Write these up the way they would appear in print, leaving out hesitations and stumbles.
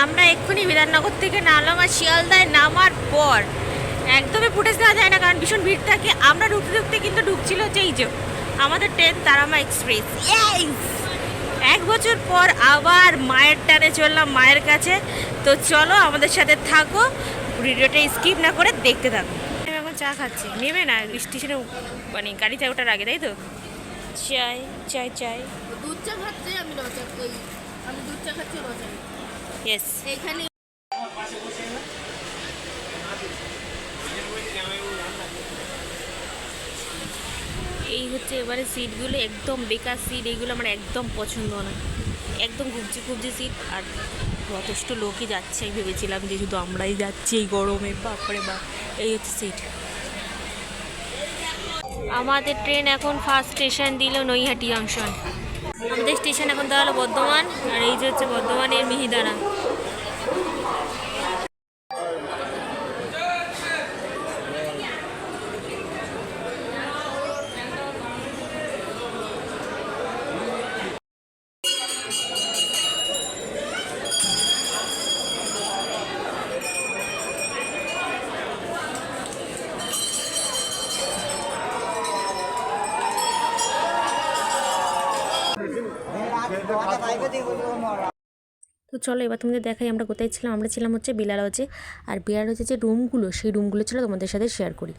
আমরা এক্ষুনি বিধাননগর থেকে নামলাম, আর শিয়ালদায় নামার পর একদমই ফুটেজ দেওয়া যায় না, কারণ ভীষণ ভিড় থাকে। আমরা ঢুকতে ঢুকতে কিন্তু ঢুকছিল যে এই যে আমাদের ট্রেন তারামা এক্সপ্রেস। এক বছর পর আবার মায়ের টানে চললাম মায়ের কাছে। তো চলো আমাদের সাথে থাকো, ভিডিওটা স্কিপ না করে দেখতে থাকো। আমি এখন চা খাচ্ছি, নেবে না স্টেশনে মানে গাড়িতে ওঠার আগে, তাই তো? চাই চাই চাই দুধ চা খাচ্ছি আমি, আমি দুধ চা খাচ্ছি রোজা। ইয়েস। এখানে এই হচ্ছে এবারে সিটগুলো একদম বেকার সিট, এইগুলো আমার একদম পছন্দ না, একদম গুবজি গুবজি সিট। আর যথেষ্ট লোকই যাচ্ছে, আমি ভেবেছিলাম যে শুধু আমরাই যাচ্ছি এই গরমে, বাপরে বাপ। এই হচ্ছে সিট। আমাদের ট্রেন এখন ফার্স্ট স্টেশন দিল নৈহাটি জংশন। আমাদের স্টেশন এখন দেওয়া হলো বর্ধমান, আর এই যে হচ্ছে বর্ধমানের মিহিদানা। তো চলো এবার তোমাদের দেখাই আমরা কোথায় ছিলাম। আমরা ছিলাম হচ্ছে বিলাল লজে, আর বিলাল লজে যে রুমগুলো, সেই রুমগুলো ছিল তোমাদের সাথে শেয়ার করি।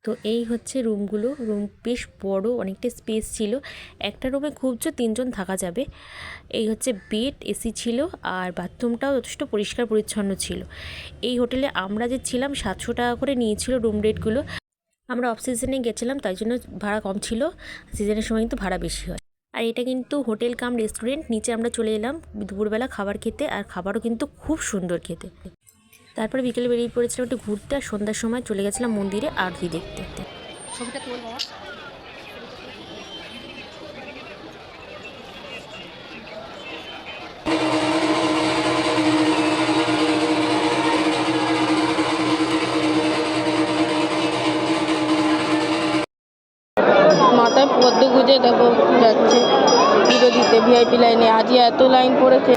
তো এই হচ্ছে রুমগুলো, রুম বেশ বড়, অনেকটা স্পেস ছিল। একটা রুমে খুব জোর 3 জন থাকা যাবে। এই হচ্ছে বেড, এসি ছিল, আর বাথরুমটাও যথেষ্ট পরিষ্কার পরিচ্ছন্ন ছিল। এই হোটেলে আমরা যে ছিলাম 700 টাকা করে নিয়েছিল রুম রেটগুলো। আমরা অফ সিজনে গেছিলাম, তাই জন্য ভাড়া কম ছিল, সিজনের সময় কিন্তু ভাড়া বেশি হয়। আর এটা কিন্তু হোটেল কাম রেস্টুরেন্ট। নিচে আমরা চলে এলাম দুপুরবেলা খাবার খেতে, আর খাবারও কিন্তু খুব সুন্দর খেতে। তারপরে বিকেলে বেরিয়ে পড়েছিলাম একটু ঘুরতে, আর সন্ধ্যার সময় চলে গেছিলাম মন্দিরে আরতি দেখতে। ছবিটা তোল বাবা। মাথায় পদ্ম গুজে দেখো যাচ্ছে পুজো দিতে ভিআইপি লাইনে। আজই এত লাইন পড়েছে।